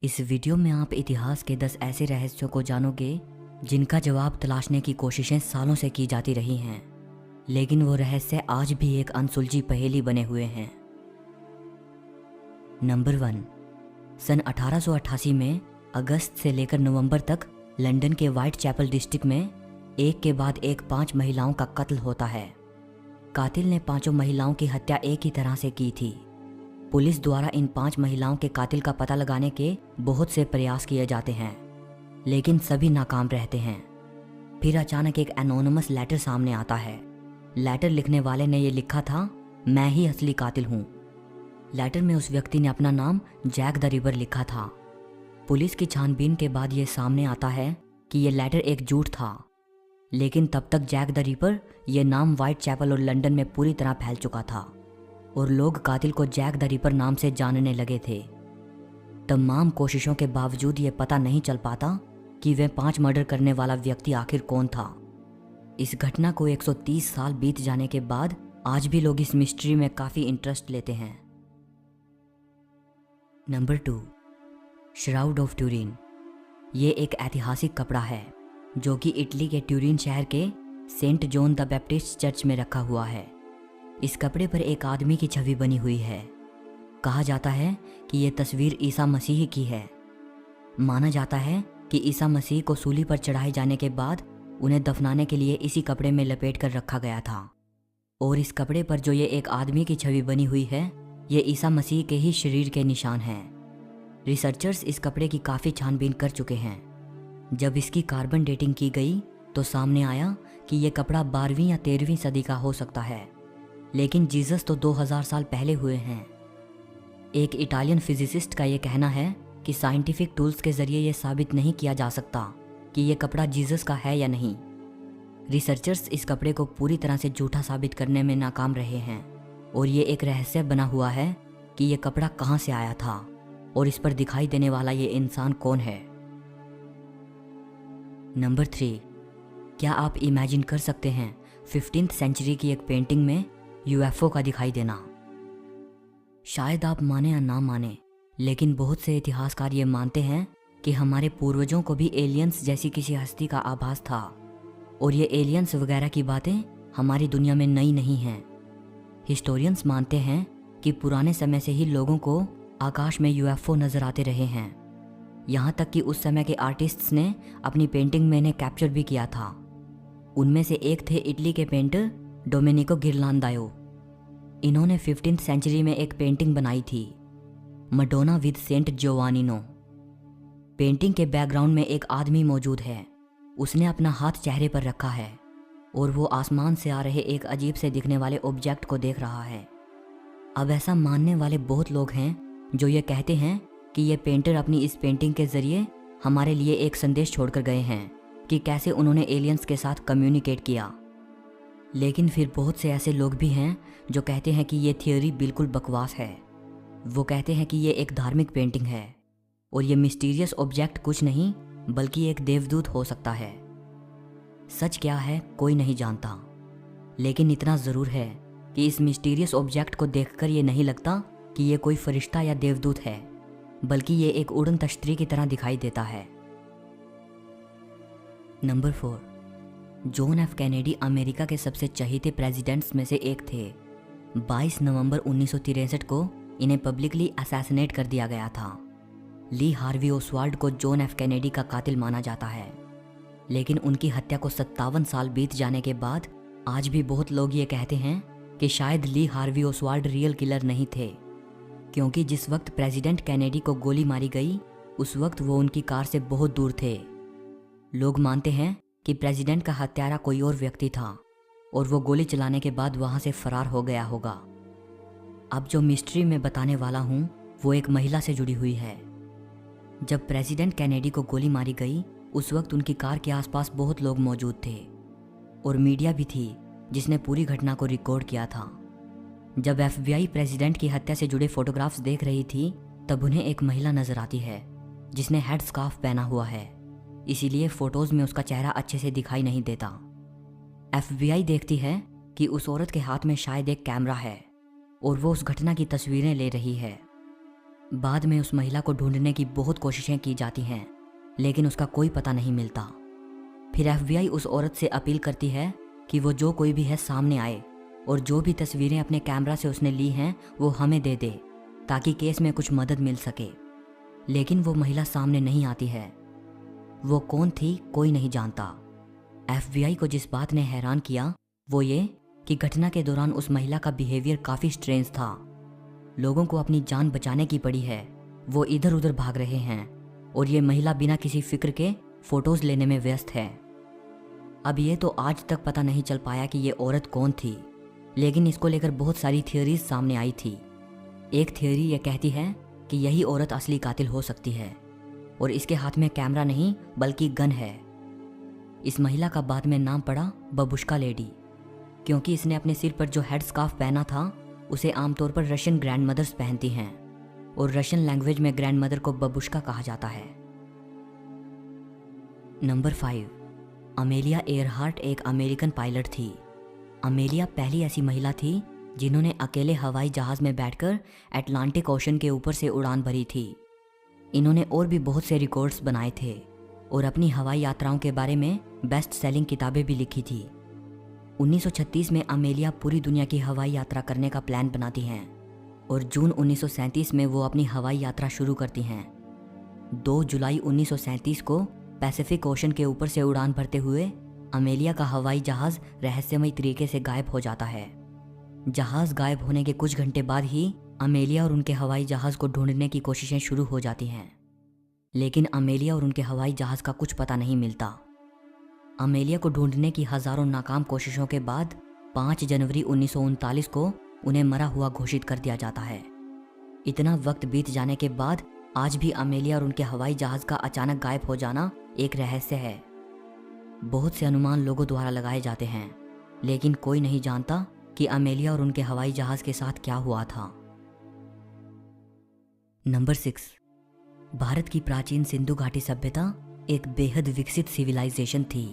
इस वीडियो में आप इतिहास के 10 ऐसे रहस्यों को जानोगे जिनका जवाब तलाशने की कोशिशें सालों से की जाती रही हैं, लेकिन वो रहस्य आज भी एक अनसुलझी पहेली बने हुए हैं। नंबर 1। सन 1888 में अगस्त से लेकर नवंबर तक लंदन के व्हाइट चैपल डिस्ट्रिक्ट में एक के बाद एक 5 महिलाओं का कत्ल होता है। कातिल ने 5 महिलाओं की हत्या एक ही तरह से की थी। पुलिस द्वारा इन 5 महिलाओं के कातिल का पता लगाने के बहुत से प्रयास किए जाते हैं, लेकिन सभी नाकाम रहते हैं। फिर अचानक एक एनोनिमस लेटर सामने आता है। लेटर लिखने वाले ने ये लिखा था, मैं ही असली कातिल हूँ। लेटर में उस व्यक्ति ने अपना नाम जैक द रिपर लिखा था। पुलिस की छानबीन के बाद ये सामने आता है कि ये लेटर एक झूठ था, लेकिन तब तक जैक द रिपर ये नाम व्हाइट चैपल और लंदन में पूरी तरह फैल चुका था और लोग कातिल को जैक द रिपर नाम से जानने लगे थे। तमाम कोशिशों के बावजूद ये पता नहीं चल पाता कि वह 5 मर्डर करने वाला व्यक्ति आखिर कौन था। इस घटना को 130 साल बीत जाने के बाद आज भी लोग इस मिस्ट्री में काफ़ी इंटरेस्ट लेते हैं। नंबर 2। Shroud of Turin. ये एक ऐतिहासिक कपड़ा है जो कि इटली के ट्यूरिन शहर के Saint John the Baptist church में रखा हुआ है। इस कपड़े पर एक आदमी की छवि बनी हुई है। कहा जाता है कि ये तस्वीर ईसा मसीह की है। माना जाता है कि ईसा मसीह को सूली पर चढ़ाए जाने के बाद उन्हें दफनाने के लिए इसी कपड़े में लपेट कर रखा गया था, और इस कपड़े पर जो ये एक आदमी की छवि बनी हुई है, ये ईसा मसीह के ही शरीर के निशान हैं। रिसर्चर्स इस कपड़े की काफ़ी छानबीन कर चुके हैं। जब इसकी कार्बन डेटिंग की गई तो सामने आया कि ये कपड़ा 12वीं या 13वीं सदी का हो सकता है, लेकिन जीसस तो 2000 साल पहले हुए हैं। एक इटालियन फिजिसिस्ट का ये कहना है कि साइंटिफिक टूल्स के ज़रिए ये साबित नहीं किया जा सकता कि ये कपड़ा जीसस का है या नहीं। रिसर्चर्स इस कपड़े को पूरी तरह से झूठा साबित करने में नाकाम रहे हैं, और ये एक रहस्य बना हुआ है कि ये कपड़ा कहाँ से आया था और इस पर दिखाई देने वाला ये इंसान कौन है। नंबर 3। क्या आप इमेजिन कर सकते हैं 15th सेंचुरी की एक पेंटिंग में यूएफओ का दिखाई देना? शायद आप माने या ना माने, लेकिन बहुत से इतिहासकार ये मानते हैं कि हमारे पूर्वजों को भी एलियंस जैसी किसी हस्ती का आभास था, और ये एलियंस वगैरह की बातें हमारी दुनिया में नई नहीं हैं। हिस्टोरियंस मानते हैं कि पुराने समय से ही लोगों को आकाश में यूएफओ नजर आते रहे हैं। यहाँ तक कि उस समय के आर्टिस्ट्स ने अपनी पेंटिंग में इन्हें कैप्चर भी किया था। उनमें से एक थे इटली के पेंटर डोमेनिको गिरलांदायो। इन्होंने 15th सेंचुरी में एक पेंटिंग बनाई थी, मडोना विद सेंट जोवानिनो। पेंटिंग के बैकग्राउंड में एक आदमी मौजूद है। उसने अपना हाथ चेहरे पर रखा है और वो आसमान से आ रहे एक अजीब से दिखने वाले ऑब्जेक्ट को देख रहा है। अब ऐसा मानने वाले बहुत लोग हैं जो ये कहते हैं कि ये पेंटर अपनी इस पेंटिंग के ज़रिए हमारे लिए एक संदेश छोड़कर गए हैं कि कैसे उन्होंने एलियंस के साथ कम्युनिकेट किया। लेकिन फिर बहुत से ऐसे लोग भी हैं जो कहते हैं कि ये थियोरी बिल्कुल बकवास है। वो कहते हैं कि ये एक धार्मिक पेंटिंग है और ये मिस्टीरियस ऑब्जेक्ट कुछ नहीं बल्कि एक देवदूत हो सकता है। सच क्या है कोई नहीं जानता, लेकिन इतना ज़रूर है कि इस मिस्टीरियस ऑब्जेक्ट को देखकर ये नहीं लगता कि ये कोई फरिश्ता या देवदूत है, बल्कि ये एक उड़न तश्तरी की तरह दिखाई देता है। Number 4। John F Kennedy America के सबसे चहेते प्रेसिडेंट्स में से एक थे। 22 नवंबर 1963 को इन्हें पब्लिकली असैसिनेट कर दिया गया था। ली हार्वी ओसवाल्ड को जॉन एफ कैनेडी का कातिल माना जाता है, लेकिन उनकी हत्या को 57 साल बीत जाने के बाद आज भी बहुत लोग ये कहते हैं कि शायद Lee Harvey Oswald real killer नहीं थे, क्योंकि जिस वक्त प्रेसिडेंट कैनेडी को गोली मारी गई उस वक्त वो उनकी कार से बहुत दूर थे। लोग मानते हैं कि प्रेसिडेंट का हत्यारा कोई और व्यक्ति था और वो गोली चलाने के बाद वहाँ से फरार हो गया होगा। अब जो मिस्ट्री मैं बताने वाला हूँ वो एक महिला से जुड़ी हुई है। जब प्रेसिडेंट कैनेडी को गोली मारी गई उस वक्त उनकी कार के आसपास बहुत लोग मौजूद थे और मीडिया भी थी जिसने पूरी घटना को रिकॉर्ड किया था। जब एफबीआई प्रेसिडेंट की हत्या से जुड़े फोटोग्राफ्स देख रही थी तब उन्हें एक महिला नजर आती है जिसने हेड स्कार्फ पहना हुआ है, इसीलिए फोटोज में उसका चेहरा अच्छे से दिखाई नहीं देता। एफबीआई देखती है कि उस औरत के हाथ में शायद एक कैमरा है और वो उस घटना की तस्वीरें ले रही है। बाद में उस महिला को ढूंढने की बहुत कोशिशें की जाती हैं, लेकिन उसका कोई पता नहीं मिलता। फिर FBI उस औरत से अपील करती है कि वो जो कोई भी है सामने आए और जो भी तस्वीरें अपने कैमरा से उसने ली हैं वो हमें दे दे, ताकि केस में कुछ मदद मिल सके। लेकिन वो महिला सामने नहीं आती है। वो कौन थी कोई नहीं जानता। FBI को जिस बात ने हैरान किया वो ये कि घटना के दौरान उस महिला का बिहेवियर काफ़ी स्ट्रेंज था। लोगों को अपनी जान बचाने की पड़ी है, वो इधर उधर भाग रहे हैं और ये महिला बिना किसी फिक्र के फोटोज लेने में व्यस्त है। अब ये तो आज तक पता नहीं चल पाया कि ये औरत कौन थी, लेकिन इसको लेकर बहुत सारी थियोरीज सामने आई थी। एक थियोरी ये कहती है कि यही औरत असली कातिल हो सकती है और इसके हाथ में कैमरा नहीं बल्कि गन है। इस महिला का बाद में नाम पड़ा बबुश्का लेडी, क्योंकि इसने अपने सिर पर जो हेड स्कार्फ पहना था उसे आमतौर पर रशियन ग्रैंड मदर्स पहनती हैं और रशियन लैंग्वेज में ग्रैंड मदर को बबुश्का कहा जाता है। नंबर 5, अमेलिया एयरहार्ट एक अमेरिकन पायलट थी। अमेलिया पहली ऐसी महिला थी जिन्होंने अकेले हवाई जहाज में बैठकर अटलांटिक ओशन के ऊपर से उड़ान भरी थी। इन्होंने और भी बहुत से रिकॉर्ड्स बनाए थे और अपनी हवाई यात्राओं के बारे में बेस्ट सेलिंग किताबें भी लिखी थी। 1936 में अमेलिया पूरी दुनिया की हवाई यात्रा करने का प्लान बनाती हैं और जून 1937 में वो अपनी हवाई यात्रा शुरू करती हैं। 2 जुलाई 1937 को पैसिफिक ओशन के ऊपर से उड़ान भरते हुए अमेलिया का हवाई जहाज़ रहस्यमय तरीके से गायब हो जाता है। जहाज़ गायब होने के कुछ घंटे बाद ही अमेलिया और उनके हवाई जहाज़ को ढूंढने की कोशिशें शुरू हो जाती हैं, लेकिन अमेलिया और उनके हवाई जहाज़ का कुछ पता नहीं मिलता। अमेलिया को ढूंढने की हज़ारों नाकाम कोशिशों के बाद 5 जनवरी 1939 को उन्हें मरा हुआ घोषित कर दिया जाता है। इतना वक्त बीत जाने के बाद आज भी अमेलिया और उनके हवाई जहाज़ का अचानक गायब हो जाना एक रहस्य है। बहुत से अनुमान लोगों द्वारा लगाए जाते हैं, लेकिन कोई नहीं जानता कि अमेलिया और उनके हवाई जहाज़ के साथ क्या हुआ था। नंबर 6, भारत की प्राचीन सिंधु घाटी सभ्यता एक बेहद विकसित सिविलाइजेशन थी।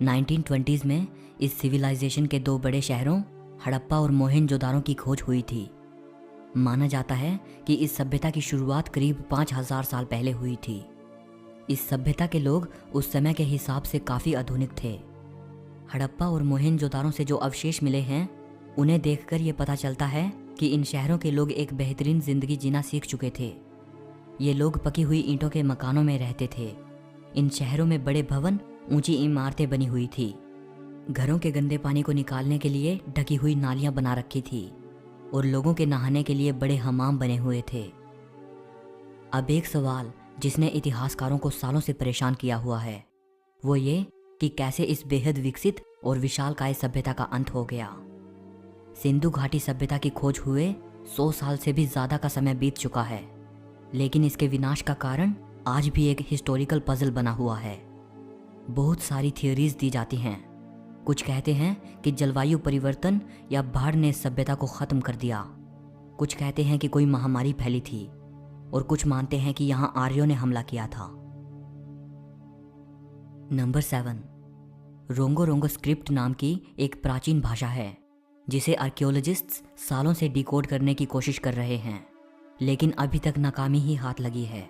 1920s में इस सिविलाइजेशन के 2 बड़े शहरों हड़प्पा और मोहनजोदारो की खोज हुई थी। माना जाता है कि इस सभ्यता की शुरुआत करीब 5000 साल पहले हुई थी। इस सभ्यता के लोग उस समय के हिसाब से काफ़ी आधुनिक थे। हड़प्पा और मोहनजोदारो से जो अवशेष मिले हैं उन्हें देखकर ये पता चलता है कि इन शहरों के लोग एक बेहतरीन जिंदगी जीना सीख चुके थे। ये लोग पकी हुई ईंटों के मकानों में रहते थे। इन शहरों में बड़े भवन, ऊंची इमारतें बनी हुई थी। घरों के गंदे पानी को निकालने के लिए ढकी हुई नालियां बना रखी थी और लोगों के नहाने के लिए बड़े हमाम बने हुए थे। अब एक सवाल जिसने इतिहासकारों को सालों से परेशान किया हुआ है वो ये कि कैसे इस बेहद विकसित और विशालकाय सभ्यता का अंत हो गया। सिंधु घाटी सभ्यता की खोज हुए 100 साल से भी ज़्यादा का समय बीत चुका है, लेकिन इसके विनाश का कारण आज भी एक हिस्टोरिकल पजल बना हुआ है। बहुत सारी थियोरीज दी जाती हैं। कुछ कहते हैं कि जलवायु परिवर्तन या बाढ़ ने सभ्यता को ख़त्म कर दिया। कुछ कहते हैं कि कोई महामारी फैली थी और कुछ मानते हैं कि यहाँ आर्यों ने हमला किया था। नंबर 7, रोंगो रोंगो स्क्रिप्ट नाम की एक प्राचीन भाषा है जिसे आर्कियोलॉजिस्ट्स सालों से डिकोड करने की कोशिश कर रहे हैं, लेकिन अभी तक नाकामी ही हाथ लगी है।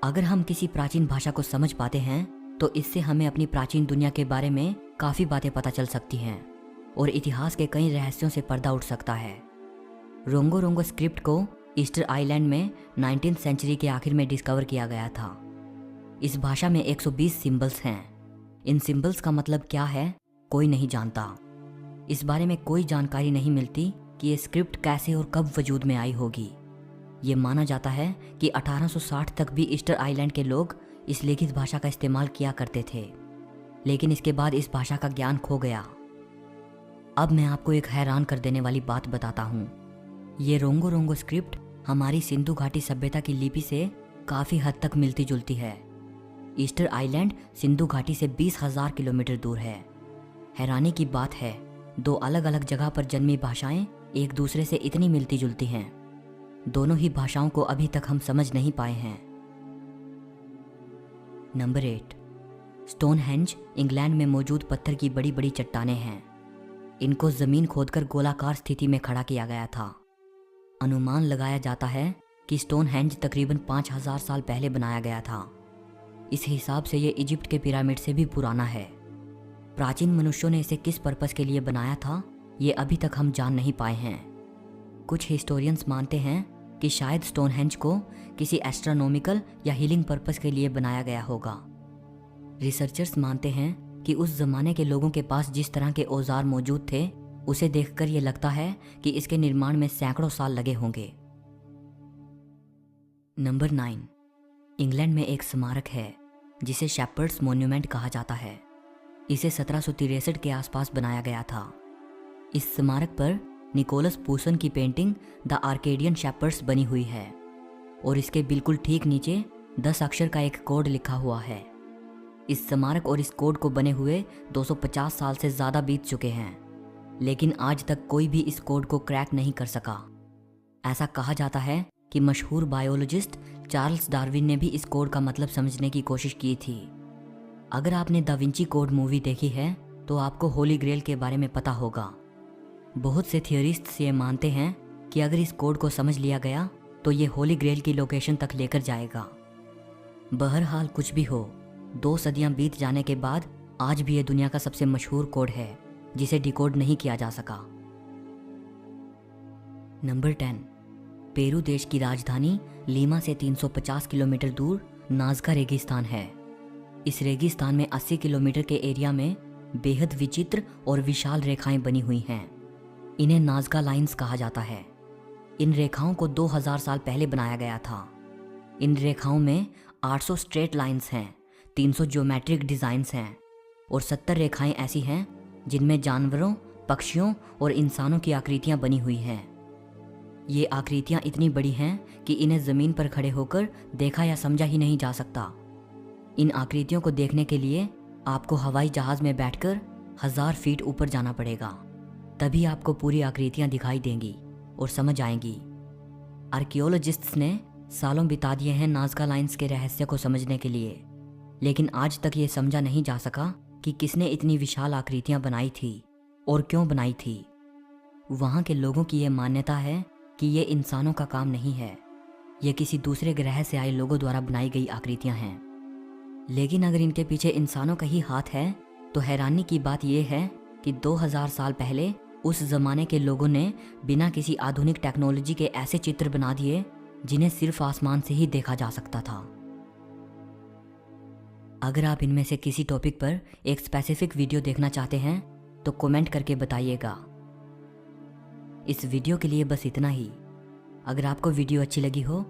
अगर हम किसी प्राचीन भाषा को समझ पाते हैं तो इससे हमें अपनी प्राचीन दुनिया के बारे में काफ़ी बातें पता चल सकती हैं और इतिहास के कई रहस्यों से पर्दा उठ सकता है। रोंगो रोंगो स्क्रिप्ट को ईस्टर आइलैंड में 19th सेंचुरी के आखिर में डिस्कवर किया गया था। इस भाषा में 120 सिंबल्स हैं। इन सिंबल्स का मतलब क्या है कोई नहीं जानता। इस बारे में कोई जानकारी नहीं मिलती कि ये स्क्रिप्ट कैसे और कब वजूद में आई होगी। ये माना जाता है कि 1860 तक भी ईस्टर आइलैंड के लोग इस लिखित भाषा का इस्तेमाल किया करते थे, लेकिन इसके बाद इस भाषा का ज्ञान खो गया। अब मैं आपको एक हैरान कर देने वाली बात बताता हूँ। ये रोंगो रोंगो स्क्रिप्ट हमारी सिंधु घाटी सभ्यता की लिपि से काफ़ी हद तक मिलती जुलती है। ईस्टर आइलैंड सिंधु घाटी से 20,000 किलोमीटर दूर है। हैरानी की बात है, 2 अलग अलग जगह पर जन्मी भाषाएं एक दूसरे से इतनी मिलती जुलती हैं। दोनों ही भाषाओं को अभी तक हम समझ नहीं पाए हैं। नंबर 8, स्टोनहेंज इंग्लैंड में मौजूद पत्थर की बड़ी बड़ी चट्टानें हैं। इनको ज़मीन खोदकर गोलाकार स्थिति में खड़ा किया गया था। अनुमान लगाया जाता है कि स्टोनहेंज तकरीबन 5000 साल पहले बनाया गया था। इस हिसाब से ये इजिप्ट के पिरामिड से भी पुराना है। प्राचीन मनुष्यों ने इसे किस पर्पस के लिए बनाया था, ये अभी तक हम जान नहीं पाए हैं। कुछ हिस्टोरियंस मानते हैं कि शायद स्टोनहेंज को किसी एस्ट्रोनॉमिकल या हीलिंग पर्पस के लिए बनाया गया होगा। रिसर्चर्स मानते हैं कि उस जमाने के लोगों के पास जिस तरह के औजार मौजूद थे, उसे देखकर ये लगता है कि इसके निर्माण में सैकड़ों साल लगे होंगे। नंबर 9, इंग्लैंड में एक स्मारक है जिसे शेपर्ड्स मॉन्यूमेंट कहा जाता है। इसे 1763 के आसपास बनाया गया था। इस स्मारक पर निकोलस पूसन की पेंटिंग द आर्केडियन शेपर्ड्स बनी हुई है और इसके बिल्कुल ठीक नीचे 10 अक्षर का एक कोड लिखा हुआ है। इस स्मारक और इस कोड को बने हुए 250 साल से ज़्यादा बीत चुके हैं, लेकिन आज तक कोई भी इस कोड को क्रैक नहीं कर सका। ऐसा कहा जाता है कि मशहूर बायोलॉजिस्ट चार्ल्स डार्विन ने भी इस कोड का मतलब समझने की कोशिश की थी। अगर आपने दा विंची कोड मूवी देखी है तो आपको होली ग्रेल के बारे में पता होगा। बहुत से थियरिस्ट्स ये मानते हैं कि अगर इस कोड को समझ लिया गया तो ये होली ग्रेल की लोकेशन तक लेकर जाएगा। बहरहाल कुछ भी हो, 2 सदियां बीत जाने के बाद आज भी ये दुनिया का सबसे मशहूर कोड है जिसे डिकोड नहीं किया जा सका। नंबर 10, पेरू देश की राजधानी लीमा से 350 किलोमीटर दूर नाज़का रेगिस्तान है। इस रेगिस्तान में 80 किलोमीटर के एरिया में बेहद विचित्र और विशाल रेखाएं बनी हुई हैं। इन्हें नाज़का लाइंस कहा जाता है। इन रेखाओं को 2000 साल पहले बनाया गया था। इन रेखाओं में 800 स्ट्रेट लाइंस हैं, 300 ज्योमेट्रिक डिज़ाइंस हैं और 70 रेखाएं ऐसी हैं जिनमें जानवरों, पक्षियों और इंसानों की आकृतियां बनी हुई हैं। ये आकृतियां इतनी बड़ी हैं कि इन्हें ज़मीन पर खड़े होकर देखा या समझा ही नहीं जा सकता। इन आकृतियों को देखने के लिए आपको हवाई जहाज़ में बैठकर 1000 फीट ऊपर जाना पड़ेगा, तभी आपको पूरी आकृतियां दिखाई देंगी और समझ आएंगी। आर्कियोलॉजिस्ट्स ने सालों बिता दिए हैं नाज़का लाइंस के रहस्य को समझने के लिए, लेकिन आज तक ये समझा नहीं जा सका कि किसने इतनी विशाल आकृतियां बनाई थी और क्यों बनाई थी। वहाँ के लोगों की ये मान्यता है कि ये इंसानों का काम नहीं है, ये किसी दूसरे ग्रह से आए लोगों द्वारा बनाई गई आकृतियां हैं। लेकिन अगर इनके पीछे इंसानों का ही हाथ है तो हैरानी की बात यह है कि 2000 साल पहले उस जमाने के लोगों ने बिना किसी आधुनिक टेक्नोलॉजी के ऐसे चित्र बना दिए जिन्हें सिर्फ आसमान से ही देखा जा सकता था। अगर आप इनमें से किसी टॉपिक पर एक स्पेसिफिक वीडियो देखना चाहते हैं तो कमेंट करके बताइएगा। इस वीडियो के लिए बस इतना ही। अगर आपको वीडियो अच्छी लगी हो